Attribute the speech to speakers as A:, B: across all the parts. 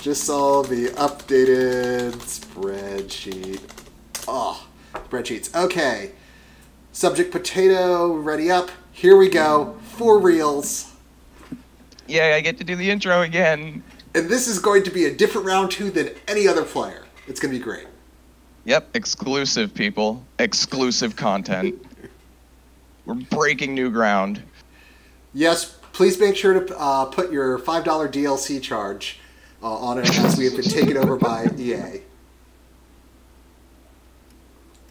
A: Just saw the updated spreadsheet. Oh, spreadsheets. Okay. Subject potato, ready up. Here we go. For reals.
B: Yeah, I get to do the intro again.
A: And this is going to be a different round 2 than any other player. It's going to be great.
B: Yep, exclusive, people. Exclusive content. We're breaking new ground.
A: Yes, please make sure to put your $5 DLC charge on it, as we have been taken over by EA.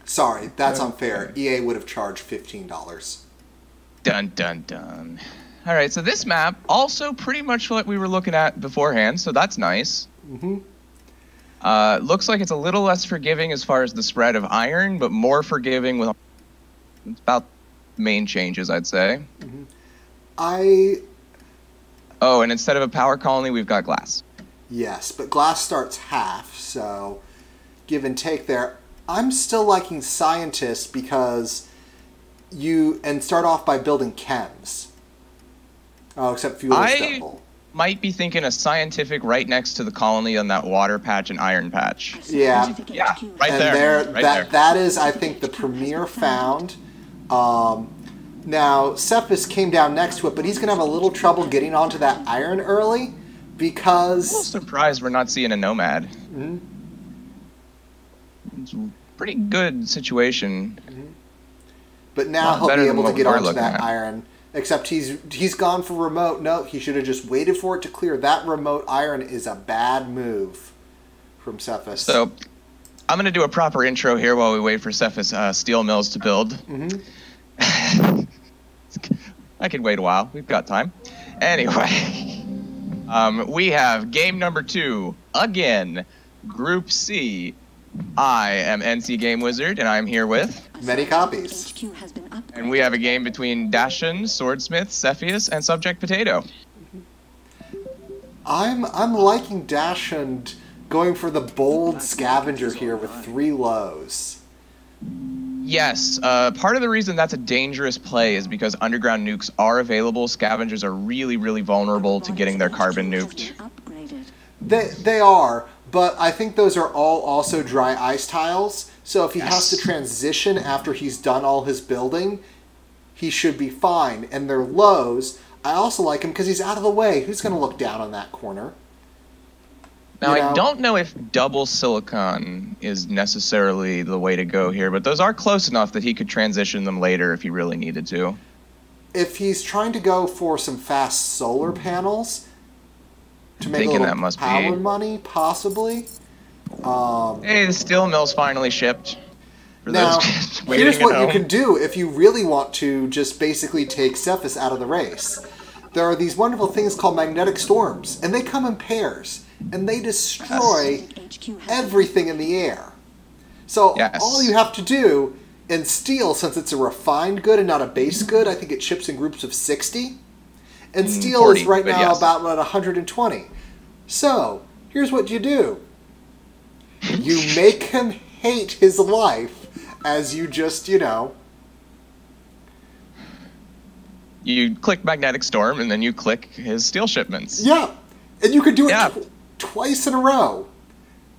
A: Sorry, that's unfair. EA would have charged $15.
B: Dun, dun, dun. All right, so this map, also pretty much what we were looking at beforehand, so that's nice.
A: Mm-hmm.
B: Looks like it's a little less forgiving as far as the spread of iron, but more forgiving with about main changes, I'd say.
A: Mm-hmm.
B: Oh, and instead of a power colony, we've got glass.
A: Yes, but glass starts half, so give and take there. I'm still liking scientists because and start off by building chems. Oh, except fuel is double.
B: Might be thinking a scientific right next to the colony on that water patch and iron patch.
A: Yeah.
B: Yeah, right
A: and
B: there.
A: That is, I think, the premier found. Now, Cephas came down next to it, but he's going to have a little trouble getting onto that iron early because...
B: I'm a little surprised we're not seeing a nomad.
A: Mm-hmm.
B: It's a pretty good situation.
A: Mm-hmm. But now he'll be able to get onto that iron. Except he's gone for remote. No, he should have just waited for it to clear. That remote iron is a bad move from Cephas.
B: So, I'm going to do a proper intro here while we wait for Cephas steel mills to build.
A: Mm-hmm.
B: I can wait a while. We've got time. Anyway, we have game number 2, again, Group C. I am NC Game Wizard, and I'm here with...
A: Many copies.
B: And we have a game between Dashan, Swordsmith, Cepheus, and Subject Potato.
A: I'm liking Dashan going for the bold scavenger here with 3 lows.
B: Yes, part of the reason that's a dangerous play is because underground nukes are available. Scavengers are really, really vulnerable to getting their carbon nuked.
A: They are, but I think those are all also dry ice tiles. So if he has to transition after he's done all his building, he should be fine. And they're lows. I also like him because he's out of the way. Who's going to look down on that corner?
B: Now, I don't know if double silicon is necessarily the way to go here, but those are close enough that he could transition them later if he really needed to.
A: If he's trying to go for some fast solar panels to make a little power money, possibly.
B: Hey, the steel mill's finally shipped.
A: Now, here's what you can do if you really want to just basically take Cephas out of the race. There are these wonderful things called magnetic storms, and they come in pairs, and they destroy everything in the air. So all you have to do, in steel, since it's a refined good and not a base good, I think it ships in groups of 60. And steel 40, is right now about 120. So, here's what you do. You make him hate his life as you just,
B: You click Magnetic Storm, and then you click his steel shipments.
A: Yeah, and you could do it twice in a row.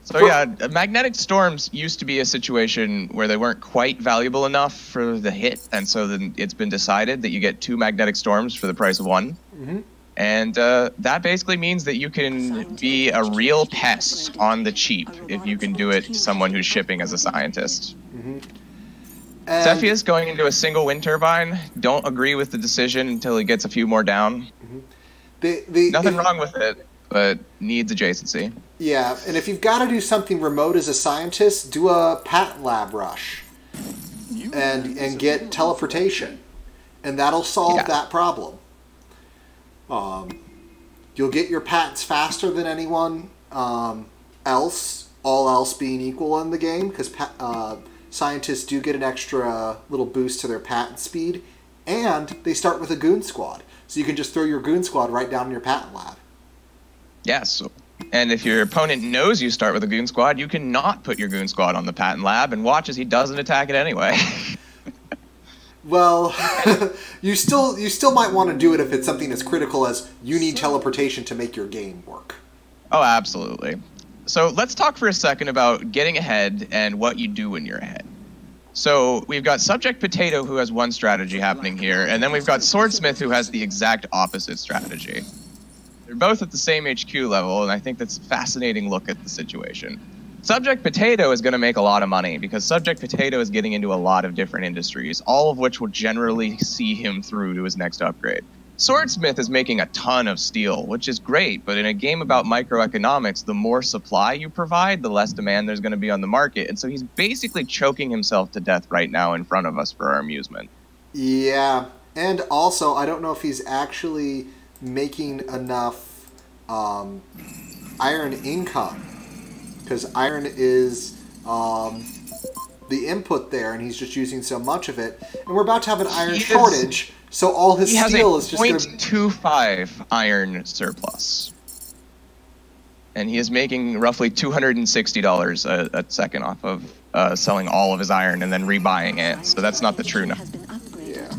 B: So Magnetic Storms used to be a situation where they weren't quite valuable enough for the hit, and so then it's been decided that you get 2 Magnetic Storms for the price of 1.
A: Mm-hmm.
B: And that basically means that you can be a real pest on the cheap if you can do it to someone who's shipping as a scientist.
A: Mm-hmm.
B: Cepheus going into a single wind turbine, don't agree with the decision until he gets a few more down.
A: Mm-hmm.
B: Nothing wrong with it, but needs adjacency.
A: Yeah, and if you've got to do something remote as a scientist, do a patent lab rush and get teleportation, and that'll solve that problem. You'll get your patents faster than anyone else, all else being equal in the game, because scientists do get an extra little boost to their patent speed, and they start with a goon squad. So you can just throw your goon squad right down in your patent lab.
B: Yes, and if your opponent knows you start with a goon squad, you can not put your goon squad on the patent lab and watch as he doesn't attack it anyway.
A: Well, you still might want to do it if it's something as critical as you need teleportation to make your game work.
B: Oh, absolutely. So let's talk for a second about getting ahead and what you do when you're ahead. So we've got Subject Potato, who has one strategy happening here, and then we've got Swordsmith, who has the exact opposite strategy. They're both at the same HQ level, and I think that's a fascinating look at the situation. Subject Potato is going to make a lot of money because Subject Potato is getting into a lot of different industries, all of which will generally see him through to his next upgrade. Swordsmith is making a ton of steel, which is great, but in a game about microeconomics, the more supply you provide, the less demand there's going to be on the market. And so he's basically choking himself to death right now in front of us for our amusement.
A: Yeah, and also, I don't know if he's actually making enough iron income, because iron is the input there, and he's just using so much of it. And we're about to have an iron shortage. So all his steel is just going to...
B: 0.25 iron surplus. And he is making roughly $260 a second off of selling all of his iron and then rebuying it. So that's not the true number.
A: Yeah.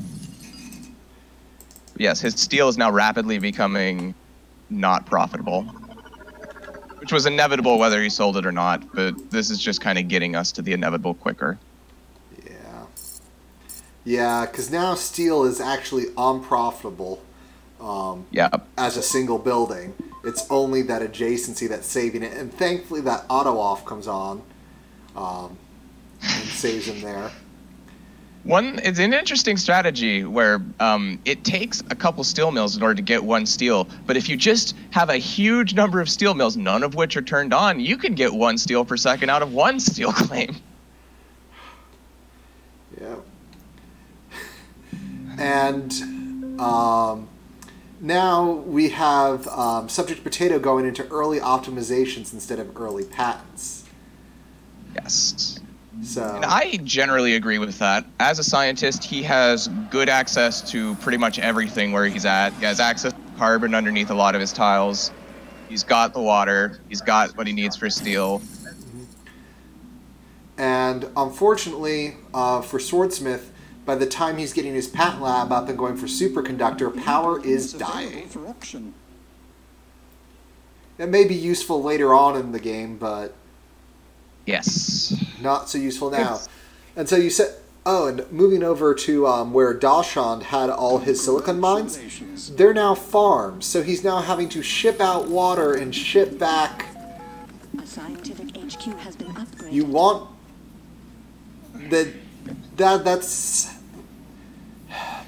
B: Yes, his steel is now rapidly becoming not profitable. Which was inevitable whether he sold it or not, but this is just kind of getting us to the inevitable quicker.
A: Yeah, because now steel is actually unprofitable as a single building. It's only that adjacency that's saving it. And thankfully that auto-off comes on and saves him there.
B: It's an interesting strategy where it takes a couple steel mills in order to get one steel. But if you just have a huge number of steel mills, none of which are turned on, you can get 1 steel per second out of 1 steel claim.
A: Yeah. And now we have Subject Potato going into early optimizations instead of early patents.
B: Yes.
A: So,
B: and I generally agree with that. As a scientist, he has good access to pretty much everything where he's at. He has access to carbon underneath a lot of his tiles. He's got the water. He's got what he needs for steel.
A: And unfortunately, for Swordsmith, by the time he's getting his patent lab up and going for superconductor, power is dying. That may be useful later on in the game, but
B: yes,
A: not so useful now. And so you said, oh, and moving over to where Dachshund had all his silicon mines, they're now farms. So he's now having to ship out water and ship back.
C: A scientific HQ has been upgraded.
A: You want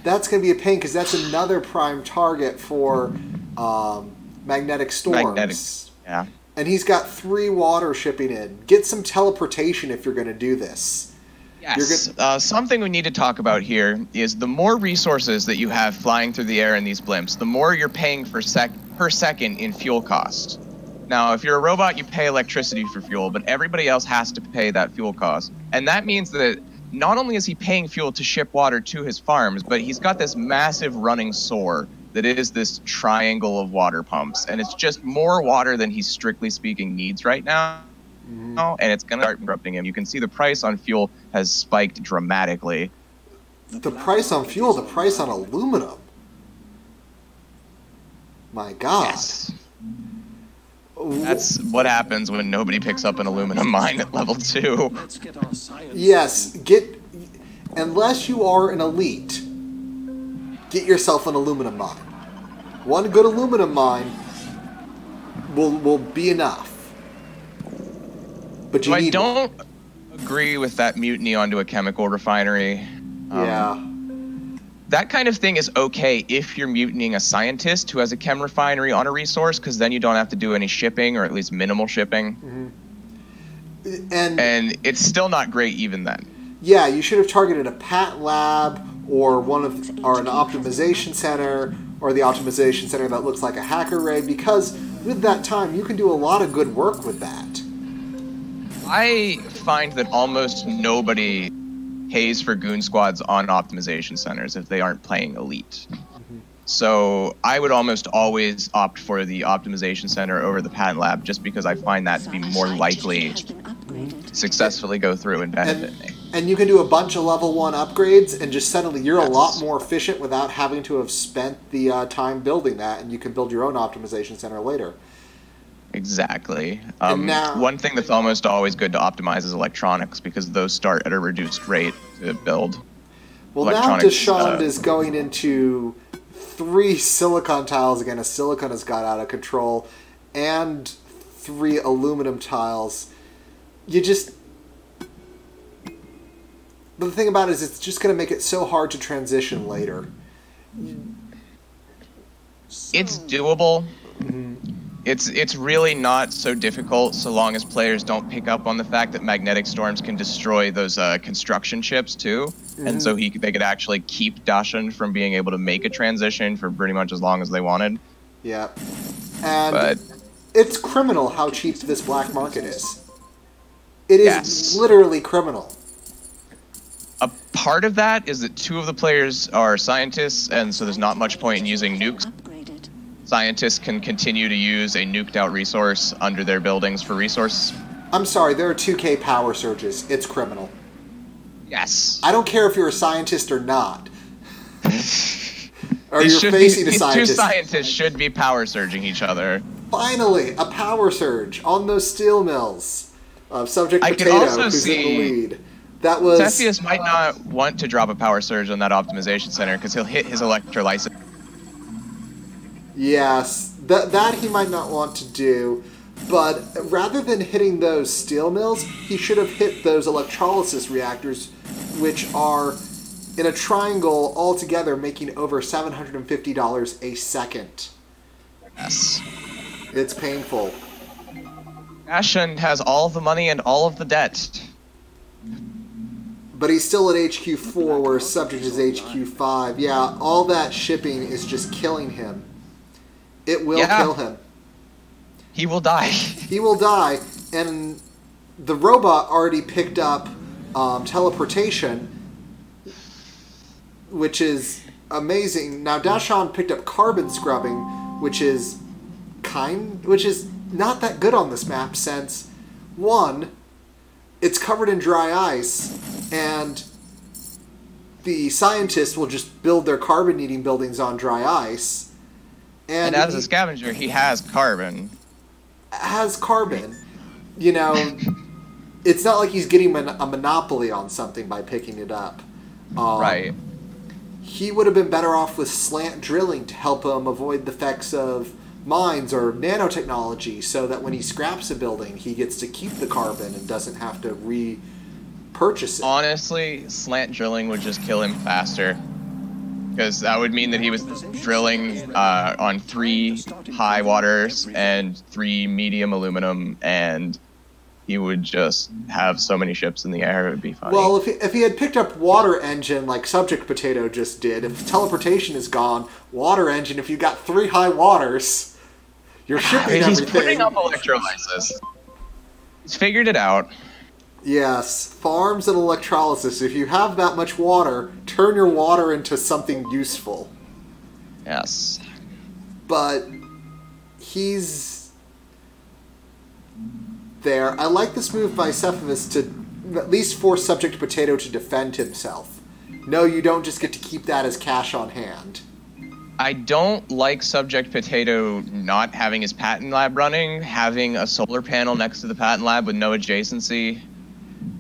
A: that's going to be a pain because that's another prime target for magnetic storms.
B: Yeah.
A: And he's got 3 water shipping in. Get some teleportation if you're going to do this.
B: Yes. Something we need to talk about here is the more resources that you have flying through the air in these blimps, the more you're paying per second in fuel cost. Now, if you're a robot, you pay electricity for fuel, but everybody else has to pay that fuel cost. And that means that not only is he paying fuel to ship water to his farms, but he's got this massive running sewer that is this triangle of water pumps. And it's just more water than he strictly speaking needs right now. And it's going to start interrupting him. You can see the price on fuel has spiked dramatically.
A: The price on fuel, the price on aluminum. My God.
B: Yes. That's what happens when nobody picks up an aluminum mine at level 2.
A: Yes, unless you are an elite, get yourself an aluminum mine. One good aluminum mine will be enough. But you
B: I don't agree with that mutiny onto a chemical refinery.
A: Yeah.
B: That kind of thing is okay if you're mutinying a scientist who has a chem refinery on a resource, because then you don't have to do any shipping, or at least minimal shipping. And it's still not great even then.
A: Yeah, you should have targeted a patent lab or an optimization center, or the optimization center that looks like a hacker raid, because with that time you can do a lot of good work with that.
B: I find that almost nobody pays for goon squads on optimization centers if they aren't playing elite. So I would almost always opt for the optimization center over the patent lab, just because I find that to be more likely to successfully go through and benefit me.
A: And you can do a bunch of level 1 upgrades, and just suddenly you're a
B: Yes.
A: lot more efficient without having to have spent the time building that, and you can build your own optimization center later.
B: Exactly.
A: And now-
B: One thing that's almost always good to optimize is electronics, because those start at a reduced rate to build.
A: Well, now
B: Electronics,
A: Dachshund is going into 3 silicon tiles again, as silicon has got out of control, and 3 aluminum tiles. You just... But the thing about it is it's just going to make it so hard to transition later.
B: It's doable. It's really not so difficult so long as players don't pick up on the fact that magnetic storms can destroy those construction ships too. And so they could actually keep Dachshund from being able to make a transition for pretty much as long as they wanted.
A: Yeah. And
B: But
A: it's criminal how cheap this black market is. It is
B: Yes.
A: literally criminal.
B: a part of that is that 2 of the players are scientists, and so there's not much point in using nukes.
C: Upgraded.
B: Scientists can continue to use a nuked out resource under their buildings for resource.
A: I'm sorry, there are 2K power surges. It's criminal.
B: Yes.
A: I don't care if you're a scientist or not. Or
B: These
A: you're
B: should
A: facing a
B: these 2
A: scientist.
B: scientists should be power surging each other.
A: Finally, a power surge on those steel mills. Subject
B: I could
A: Potato,
B: also
A: who's in the
B: see-
A: lead. That was...
B: Cepheus might not want to drop a power surge on that optimization center because he'll hit his electrolysis.
A: Yes, that he might not want to do. But rather than hitting those steel mills, he should have hit those electrolysis reactors, which are in a triangle altogether making over $750 a second.
B: Yes.
A: It's painful.
B: Dachshund has all the money and all of the debt.
A: But he's still at HQ4, where Subject is HQ5. Yeah, all that shipping is just killing him. It will kill him.
B: He will die.
A: He will die, and the robot already picked up teleportation, which is amazing. Now Dachshund picked up carbon scrubbing, which is not that good on this map, since 1, it's covered in dry ice, and the scientists will just build their carbon-eating buildings on dry ice.
B: And as a scavenger, he has carbon.
A: Has carbon. You know, it's not like he's getting a monopoly on something by picking it up.
B: Right.
A: He would have been better off with slant drilling to help him avoid the effects of mines or nanotechnology, so that when he scraps a building, he gets to keep the carbon and doesn't have to repurchase it.
B: Honestly, slant drilling would just kill him faster. Because that would mean that he was drilling on 3 high waters and 3 medium aluminum, and he would just have so many ships in the air, it would be funny.
A: Well, if he had picked up water engine like Subject Potato just did, if teleportation is gone, water engine, if you got 3 high waters, you're shipping
B: He's
A: everything.
B: putting up electrolysis. He's figured it out.
A: Yes, farms and electrolysis. If you have that much water, turn your water into something useful.
B: Yes.
A: But he's there. I like this move by Cepheus to at least force Subject Potato to defend himself. No, you don't just get to keep that as cash on hand.
B: I don't like Subject Potato not having his patent lab running, having a solar panel next to the patent lab with no adjacency.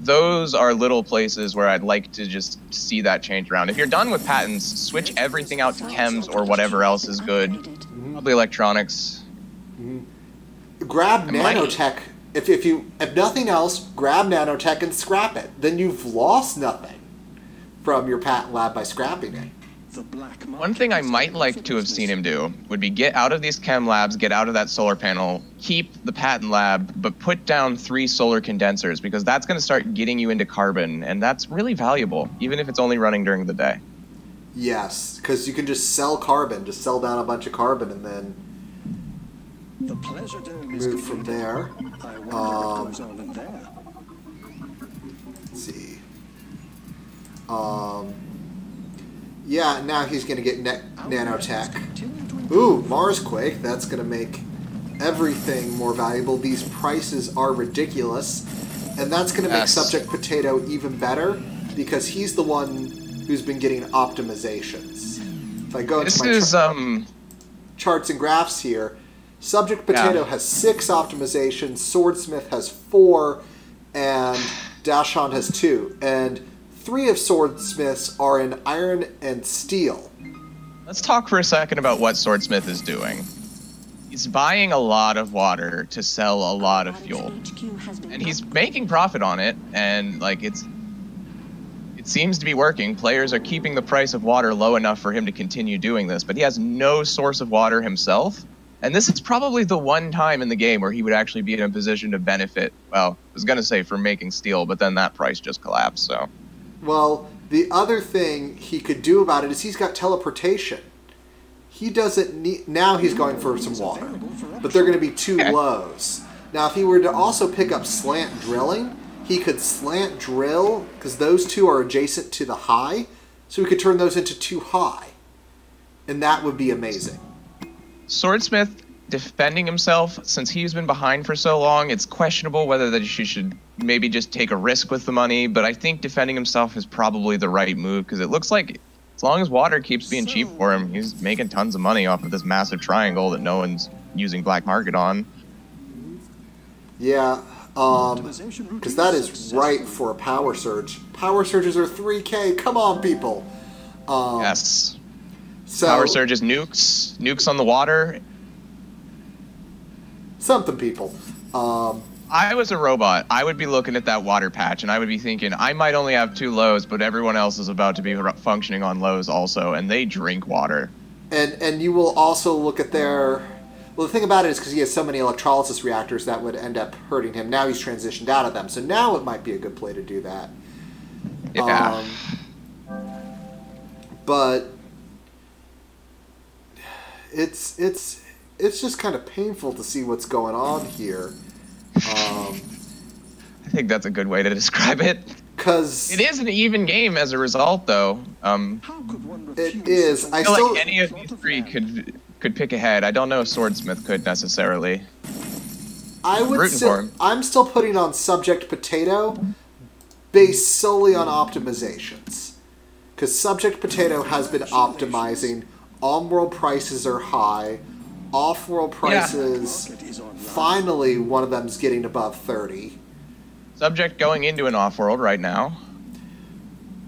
B: Those are little places where I'd like to just see that change around. If you're done with patents, switch everything out to chems or whatever else is good. Probably electronics.
A: Grab nanotech. If nothing else, grab nanotech and scrap it. Then you've lost nothing from your patent lab by scrapping it.
B: One thing I might like to have seen him do would be get out of these chem labs, get out of that solar panel, keep the patent lab, but put down 3 solar condensers, because that's going to start getting you into carbon, and that's really valuable, even if it's only running during the day.
A: Yes, because you can just sell carbon, just sell down a bunch of carbon, and then move from there. Let's see. Yeah, now he's going to get nanotech. Ooh, Marsquake. That's going to make everything more valuable. These prices are ridiculous. And that's going to make Subject Potato even better because he's the one who's been getting optimizations. If I go into my charts and graphs here, Subject Potato has 6 optimizations, Swordsmith has 4, and Dashon has 2. And 3 of Swordsmiths are in iron and steel.
B: Let's talk for a second about what Swordsmith is doing. He's buying a lot of water to sell a lot of fuel. And he's making profit on it, and like it seems to be working. Players are keeping the price of water low enough for him to continue doing this, but he has no source of water himself. And this is probably the one time in the game where he would actually be in a position to benefit. Well, I was going to say from making steel, but then that price just collapsed, so.
A: Well, the other thing he could do about it is he's got teleportation. He doesn't need... Now he's going for some water, but they're going to be 2 lows. Now, if he were to also pick up slant drilling, he could slant drill, because those 2 are adjacent to the high, so he could turn those into 2 high. And that would be amazing.
B: Swordsmith defending himself, since he's been behind for so long, it's questionable whether that she should maybe just take a risk with the money, but I think defending himself is probably the right move, because it looks like as long as water keeps being cheap for him, he's making tons of money off of this massive triangle that no one's using black market on.
A: Yeah, because that is right for a power surge. Power surges are 3K. Come on, people.
B: Yes.
A: So,
B: power surges, nukes on the water.
A: Something, people.
B: I was a robot. I would be looking at that water patch, and I would be thinking, I might only have 2 lows, but everyone else is about to be functioning on lows also, and they drink water.
A: And you will also look at their... Well, the thing about it is because he has so many electrolysis reactors that would end up hurting him. Now he's transitioned out of them, so now it might be a good play to do that.
B: Yeah.
A: But it's just kind of painful to see what's going on here.
B: I think that's a good way to describe it.
A: Because
B: it is an even game as a result, though.
A: It is.
B: I feel like any of these 3 could pick ahead. I don't know if Swordsmith could necessarily.
A: I would say I'm still putting on Subject Potato based solely on optimizations. Because Subject Potato has been optimizing. On-world prices are high. Off-world prices, finally one of them's getting above 30.
B: Subject going into an off-world right now.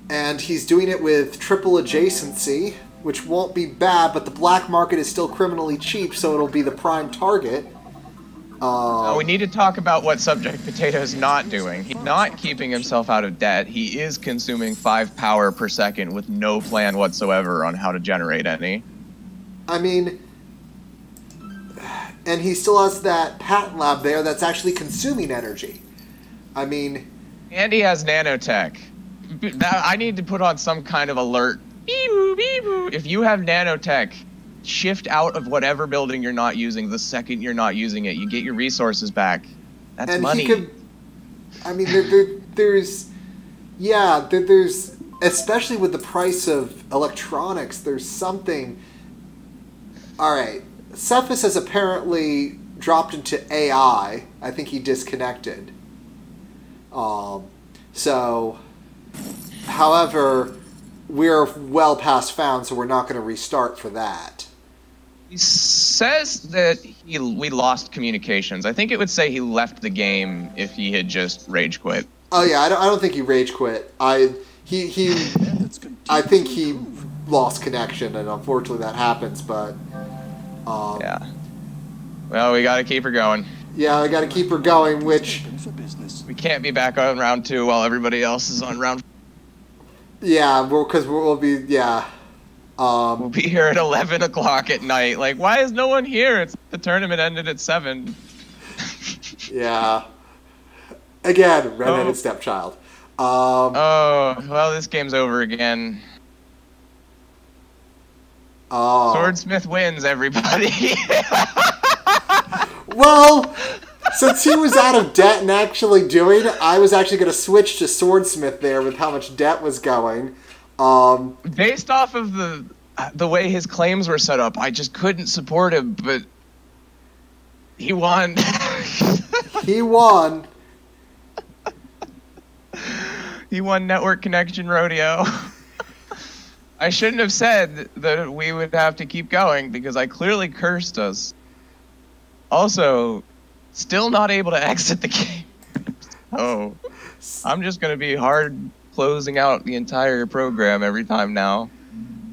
A: And he's doing it with triple adjacency, which won't be bad, but the black market is still criminally cheap, so it'll be the prime target.
B: We need to talk about what Subject Potato is not doing. He's not keeping himself out of debt. He is consuming 5 power per second with no plan whatsoever on how to generate any.
A: I mean... And he still has that patent lab there that's actually consuming energy. I mean...
B: And he has nanotech. I need to put on some kind of alert. Beep-boo, beep-boo. If you have nanotech, shift out of whatever building you're not using the second you're not using it. You get your resources back. That's money.
A: I mean, there's... Yeah, there's... Especially with the price of electronics, there's something... Alright. Cephas has apparently dropped into AI. I think he disconnected. So, however, we're well past found, so we're not going to restart for that.
B: He says that we lost communications. I think it would say he left the game if he had just rage quit.
A: Oh yeah, I don't think he rage quit. I think he lost connection, and unfortunately that happens. But
B: yeah. Well, we got to keep her going.
A: Yeah, we got to keep her going. Which
B: we can't be back on round 2 while everybody else is on round.
A: Yeah, because we'll be
B: we'll be here at 11 o'clock at night. Like, why is no one here? The tournament ended at 7.
A: Yeah. Again, redheaded stepchild.
B: Oh, well, this game's over again.
A: Oh.
B: Swordsmith wins, everybody.
A: Well, since he was out of debt and actually doing it, I was actually going to switch to Swordsmith there with how much debt was going.
B: Based off of the way his claims were set up, I just couldn't support him, but he won.
A: He won.
B: He won network connection rodeo. I shouldn't have said that we would have to keep going because I clearly cursed us. Also, still not able to exit the game. Oh, I'm just going to be hard closing out the entire program every time now.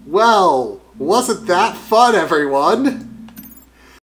A: Well, wasn't that fun, everyone?